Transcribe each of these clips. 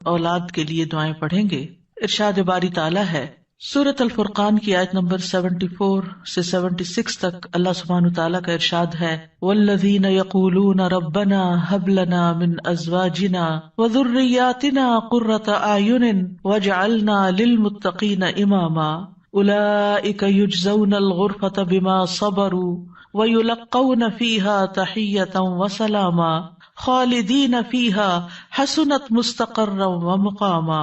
اولاد کے لیے دعائیں پڑھیں گے۔ ارشاد باری تعالیٰ ہے سورۃ الفرقان کی آیت نمبر 74 سے 76 تک، اللہ سبحانہ تعالیٰ کا ارشاد ہے والذین یقولون ربنا ھب لنا من ازواجنا وذریاتنا قرۃ اعین واجعلنا للمتقین اماما اولئک یجزون الغرفۃ بما صبروا ویلقون فیہا تحیۃ وسلاما خالدین فیہا حسنت مستقرا ومقاما۔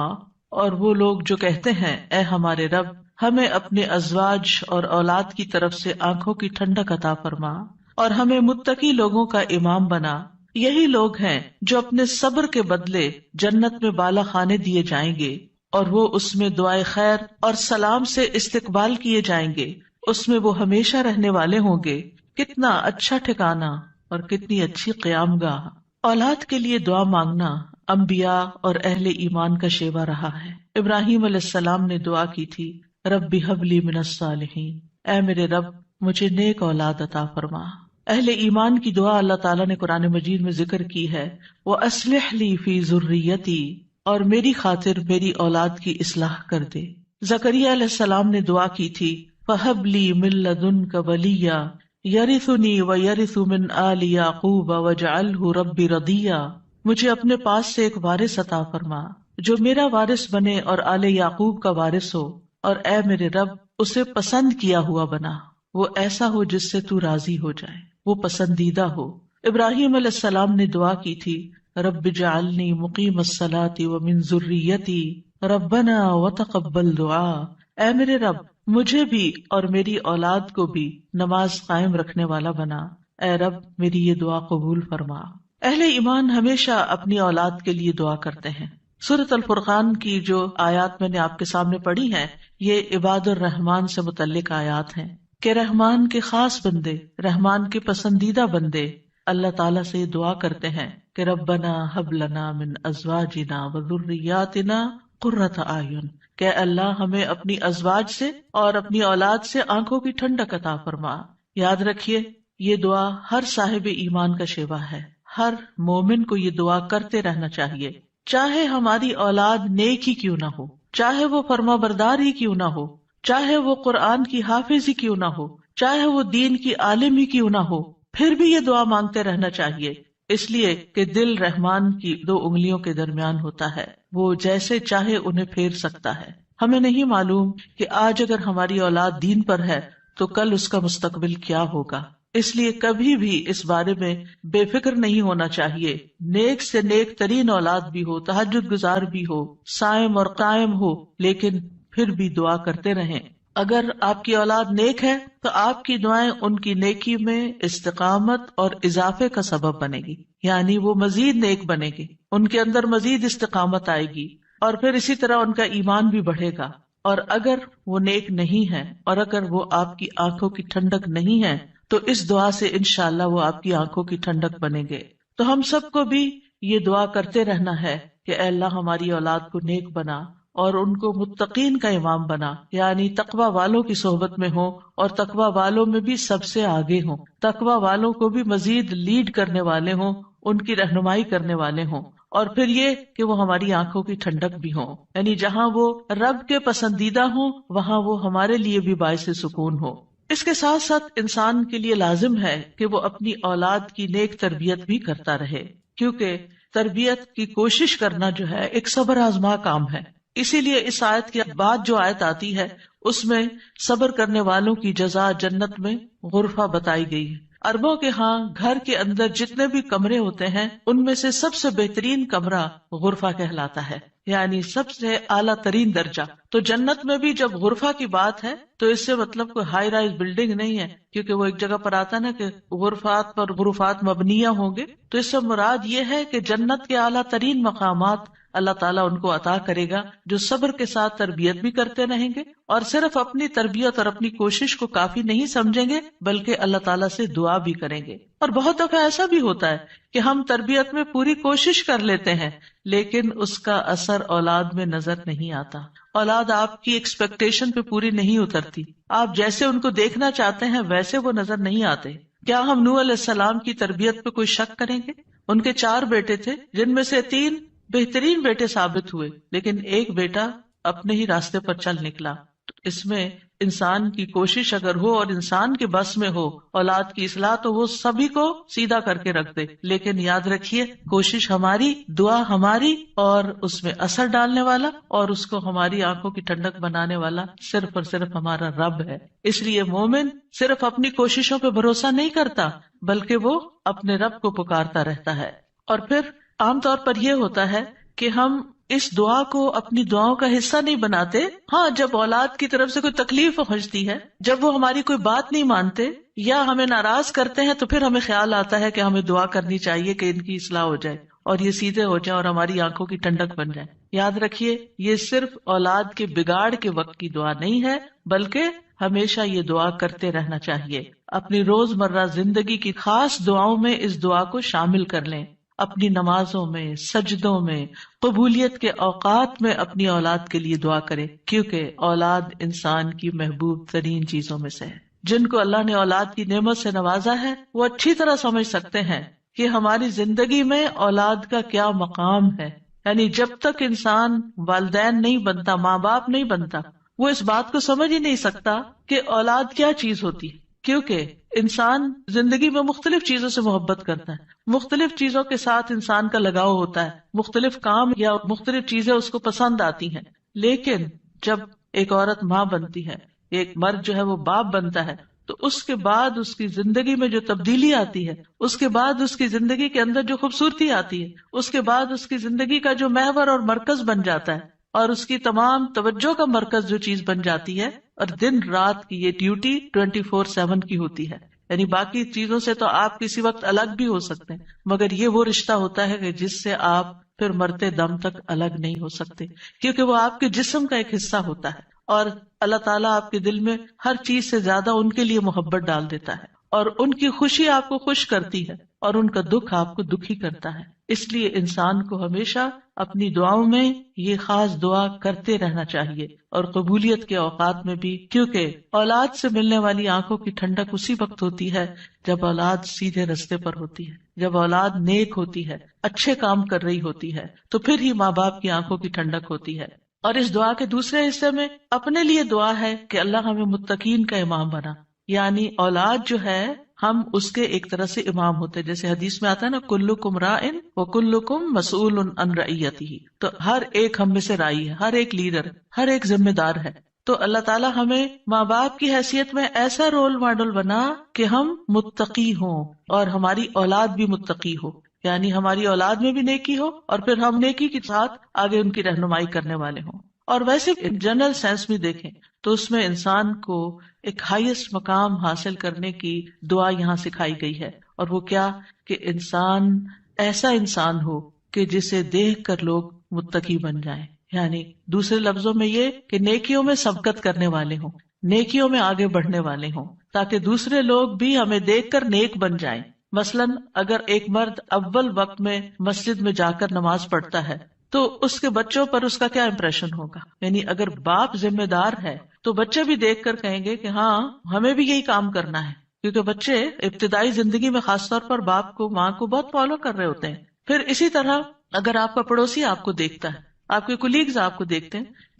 اور وہ لوگ جو کہتے ہیں اے ہمارے رب ہمیں اپنے ازواج اور اولاد کی طرف سے آنکھوں کی ٹھنڈک عطا فرما اور ہمیں متقی لوگوں کا امام بنا، یہی لوگ ہیں جو اپنے صبر کے بدلے جنت میں بالا خانے دیے جائیں گے اور وہ اس میں دعائے خیر اور سلام سے استقبال کیے جائیں گے، اس میں وہ ہمیشہ رہنے والے ہوں گے۔ کتنا اچھا ٹھکانہ اور کتنی اچھی قیام گاہ۔ اولاد کے لیے دعا مانگنا انبیاء اور اہل ایمان کا شیوا رہا ہے۔ ابراہیم علیہ السلام نے دعا کی تھی رب ھب لی من الصالحین، اے میرے رب مجھے نیک اولاد عطا فرما۔ اہل ایمان کی دعا اللہ تعالیٰ نے قرآن مجید میں ذکر کی ہے وَأَصْلِحْ لِي فِي ذُرِّيَّتِي، اور میری خاطر میری اولاد کی اصلاح کر دے۔ زکریا علیہ السلام نے دعا کی تھی فَهَبْ لِي مِن لَّدُنْكَ وَلِيًّا يَرِثُنِي وَيَرِثُ مِنْ آلِ يَعْقُوبَ وَاجْعَلْهُ رَبِّ رَضِيًّا، مجھے اپنے پاس سے ایک وارث عطا فرما جو میرا وارث بنے اور آل یعقوب کا وارث ہو، اور اے میرے رب اسے پسند کیا ہوا بنا، وہ ایسا ہو جس سے تو راضی ہو جائے، وہ پسندیدہ ہو۔ ابراہیم علیہ السلام نے دعا کی تھی رب اجعلنی مقیم الصلاۃ ومن ذریتی ربنا وتقبل دعا، اے میرے رب مجھے بھی اور میری اولاد کو بھی نماز قائم رکھنے والا بنا، اے رب میری یہ دعا قبول فرما۔ اہل ایمان ہمیشہ اپنی اولاد کے لیے دعا کرتے ہیں۔ سورۃ الفرقان کی جو آیات میں نے آپ کے سامنے پڑھی ہیں یہ عباد الرحمان سے متعلق آیات ہیں کہ رحمان کے خاص بندے، رحمان کے پسندیدہ بندے اللہ تعالیٰ سے دعا کرتے ہیں کہ ربنا ھب لنا من ازواجنا وذریاتنا قرۃ اعین، کہ اللہ ہمیں اپنی ازواج سے اور اپنی اولاد سے آنکھوں کی ٹھنڈک عطا فرما۔ یاد رکھیے یہ دعا ہر صاحب ایمان کا شیوا ہے، ہر مومن کو یہ دعا کرتے رہنا چاہیے، چاہے ہماری اولاد نیک ہی کیوں نہ ہو، چاہے وہ فرما بردار ہی کیوں نہ ہو، چاہے وہ قرآن کی حافظ ہی کیوں نہ ہو، چاہے وہ دین کی عالم ہی کیوں نہ ہو، پھر بھی یہ دعا مانگتے رہنا چاہیے، اس لیے کہ دل رحمان کی 2 انگلیوں کے درمیان ہوتا ہے، وہ جیسے چاہے انہیں پھیر سکتا ہے۔ ہمیں نہیں معلوم کہ آج اگر ہماری اولاد دین پر ہے تو کل اس کا مستقبل کیا ہوگا، اس لیے کبھی بھی اس بارے میں بے فکر نہیں ہونا چاہیے۔ نیک سے نیک ترین اولاد بھی ہو، تہجد گزار بھی ہو، صائم اور قائم ہو، لیکن پھر بھی دعا کرتے رہیں۔ اگر آپ کی اولاد نیک ہے تو آپ کی دعائیں ان کی نیکی میں استقامت اور اضافے کا سبب بنے گی، یعنی وہ مزید نیک بنے گی، ان کے اندر مزید استقامت آئے گی، اور پھر اسی طرح ان کا ایمان بھی بڑھے گا۔ اور اگر وہ نیک نہیں ہے اور اگر وہ آپ کی آنکھوں کی ٹھنڈک نہیں ہے تو اس دعا سے انشاءاللہ وہ آپ کی آنکھوں کی ٹھنڈک بنیں گے۔ تو ہم سب کو بھی یہ دعا کرتے رہنا ہے کہ اے اللہ ہماری اولاد کو نیک بنا اور ان کو متقین کا امام بنا، یعنی تقوی والوں کی صحبت میں ہوں اور تقوی والوں میں بھی سب سے آگے ہوں، تقوی والوں کو بھی مزید لیڈ کرنے والے ہوں، ان کی رہنمائی کرنے والے ہوں، اور پھر یہ کہ وہ ہماری آنکھوں کی ٹھنڈک بھی ہوں، یعنی جہاں وہ رب کے پسندیدہ ہوں وہاں وہ ہمارے لیے بھی باعث سکون ہو۔ اس کے ساتھ ساتھ انسان کے لیے لازم ہے کہ وہ اپنی اولاد کی نیک تربیت بھی کرتا رہے، کیونکہ تربیت کی کوشش کرنا جو ہے ایک صبر آزما کام ہے۔ اسی لیے اس آیت کے بعد جو آیت آتی ہے اس میں صبر کرنے والوں کی جزا جنت میں غرفہ بتائی گئی ہے۔ عربوں کے ہاں گھر کے اندر جتنے بھی کمرے ہوتے ہیں ان میں سے سب سے بہترین کمرہ غرفہ کہلاتا ہے، یعنی سب سے اعلیٰ ترین درجہ۔ تو جنت میں بھی جب غرفہ کی بات ہے تو اس سے مطلب کوئی ہائی رائز بلڈنگ نہیں ہے، کیونکہ وہ ایک جگہ پر آتا نا کہ غرفات پر غرفات مبنیہ ہوں گے، تو اس سے مراد یہ ہے کہ جنت کے اعلیٰ ترین مقامات اللہ تعالیٰ ان کو عطا کرے گا جو صبر کے ساتھ تربیت بھی کرتے رہیں گے اور صرف اپنی تربیت اور اپنی کوشش کو کافی نہیں سمجھیں گے بلکہ اللہ تعالیٰ سے دعا بھی کریں گے۔ اور بہت دفعہ ایسا بھی ہوتا ہے کہ ہم تربیت میں پوری کوشش کر لیتے ہیں لیکن اس کا اثر اولاد میں نظر نہیں آتا، اولاد آپ کی ایکسپیکٹیشن پہ پوری نہیں اترتی، آپ جیسے ان کو دیکھنا چاہتے ہیں ویسے وہ نظر نہیں آتے۔ کیا ہم نوح علیہ السلام کی تربیت پہ کوئی شک کریں گے؟ ان کے 4 بیٹے تھے جن میں سے 3 بہترین بیٹے ثابت ہوئے، لیکن ایک بیٹا اپنے ہی راستے پر چل نکلا. تو اس میں انسان کی کوشش اگر ہو اور انسان کے بس میں ہو اولاد کی اصلاح، تو وہ سبھی کو سیدھا کر کے رکھ دے. لیکن یاد رکھیے، کوشش ہماری، دعا ہماری، اور اس میں اثر ڈالنے والا اور اس کو ہماری آنکھوں کی ٹھنڈک بنانے والا صرف اور صرف ہمارا رب ہے. اس لیے مومن صرف اپنی کوششوں پہ بھروسہ نہیں کرتا، بلکہ وہ اپنے رب کو پکارتا رہتا ہے. اور پھر عام طور پر یہ ہوتا ہے کہ ہم اس دعا کو اپنی دعاؤں کا حصہ نہیں بناتے. ہاں، جب اولاد کی طرف سے کوئی تکلیف پہنچتی ہے، جب وہ ہماری کوئی بات نہیں مانتے یا ہمیں ناراض کرتے ہیں، تو پھر ہمیں خیال آتا ہے کہ ہمیں دعا کرنی چاہیے کہ ان کی اصلاح ہو جائے اور یہ سیدھے ہو جائیں اور ہماری آنکھوں کی ٹھنڈک بن جائے. یاد رکھیے، یہ صرف اولاد کے بگاڑ کے وقت کی دعا نہیں ہے، بلکہ ہمیشہ یہ دعا کرتے رہنا چاہیے. اپنی روزمرہ زندگی کی خاص دعاؤں میں اس دعا کو شامل کر لیں. اپنی نمازوں میں، سجدوں میں، قبولیت کے اوقات میں اپنی اولاد کے لیے دعا کرے، کیونکہ اولاد انسان کی محبوب ترین چیزوں میں سے ہے. جن کو اللہ نے اولاد کی نعمت سے نوازا ہے، وہ اچھی طرح سمجھ سکتے ہیں کہ ہماری زندگی میں اولاد کا کیا مقام ہے. یعنی جب تک انسان والدین نہیں بنتا، ماں باپ نہیں بنتا، وہ اس بات کو سمجھ ہی نہیں سکتا کہ اولاد کیا چیز ہوتی ہے. کیونکہ انسان زندگی میں مختلف چیزوں سے محبت کرتا ہے، مختلف چیزوں کے ساتھ انسان کا لگاؤ ہوتا ہے، مختلف کام یا مختلف چیزیں اس کو پسند آتی ہیں. لیکن جب ایک عورت ماں بنتی ہے، ایک مرد جو ہے وہ باپ بنتا ہے، تو اس کے بعد اس کی زندگی میں جو تبدیلی آتی ہے، اس کے بعد اس کی زندگی کے اندر جو خوبصورتی آتی ہے، اس کے بعد اس کی زندگی کا جو محور اور مرکز بن جاتا ہے، اور اس کی تمام توجہ کا مرکز جو چیز بن جاتی ہے، اور دن رات کی یہ ڈیوٹی 24/7 کی ہوتی ہے. یعنی باقی چیزوں سے تو آپ کسی وقت الگ بھی ہو سکتے ہیں، مگر یہ وہ رشتہ ہوتا ہے کہ جس سے آپ پھر مرتے دم تک الگ نہیں ہو سکتے، کیونکہ وہ آپ کے جسم کا ایک حصہ ہوتا ہے. اور اللہ تعالیٰ آپ کے دل میں ہر چیز سے زیادہ ان کے لیے محبت ڈال دیتا ہے، اور ان کی خوشی آپ کو خوش کرتی ہے، اور ان کا دکھ آپ کو دکھی کرتا ہے. اس لیے انسان کو ہمیشہ اپنی دعاؤں میں یہ خاص دعا کرتے رہنا چاہیے، اور قبولیت کے اوقات میں بھی، کیونکہ اولاد سے ملنے والی آنکھوں کی ٹھنڈک اسی وقت ہوتی ہے جب اولاد سیدھے رستے پر ہوتی ہے، جب اولاد نیک ہوتی ہے، اچھے کام کر رہی ہوتی ہے، تو پھر ہی ماں باپ کی آنکھوں کی ٹھنڈک ہوتی ہے. اور اس دعا کے دوسرے حصے میں اپنے لیے دعا ہے کہ اللہ ہمیں متقین کا امام بنا. یعنی اولاد جو ہے، ہم اس کے ایک طرح سے امام ہوتے، جیسے حدیث میں آتا ہے نا، کلکم راعٍ وکلکم مسئول عن رعیتہ. تو ہر ایک ہم میں سے راعی ہے، ہر ایک لیڈر، ہر ایک ذمہ دار ہے. تو اللہ تعالیٰ ہمیں ماں باپ کی حیثیت میں ایسا رول ماڈل بنا کہ ہم متقی ہوں اور ہماری اولاد بھی متقی ہو. یعنی ہماری اولاد میں بھی نیکی ہو، اور پھر ہم نیکی کے ساتھ آگے ان کی رہنمائی کرنے والے ہوں. اور ویسے جنرل سینس میں دیکھیں تو اس میں انسان کو ایک ہائیسٹ مقام حاصل کرنے کی دعا یہاں سکھائی گئی ہے، اور وہ کیا کہ انسان ایسا انسان ہو کہ جسے دیکھ کر لوگ متقی بن جائیں. یعنی دوسرے لفظوں میں یہ کہ نیکیوں میں سبقت کرنے والے ہوں، نیکیوں میں آگے بڑھنے والے ہوں، تاکہ دوسرے لوگ بھی ہمیں دیکھ کر نیک بن جائیں. مثلاً اگر ایک مرد اول وقت میں مسجد میں جا کر نماز پڑھتا ہے تو اس کے بچوں پر اس کا کیا امپریشن ہوگا. یعنی اگر باپ ذمہ دار ہے تو بچے بھی دیکھ کر کہیں گے کہ ہاں ہمیں بھی یہی کام کرنا ہے، کیونکہ بچے ابتدائی زندگی میں خاص طور پر باپ کو، ماں کو بہت فالو کر رہے ہوتے ہیں. پھر اسی طرح اگر آپ کا پڑوسی آپ کو دیکھتا ہے، آپ کے کولیگز آپ کو دیکھتے ہیں کہ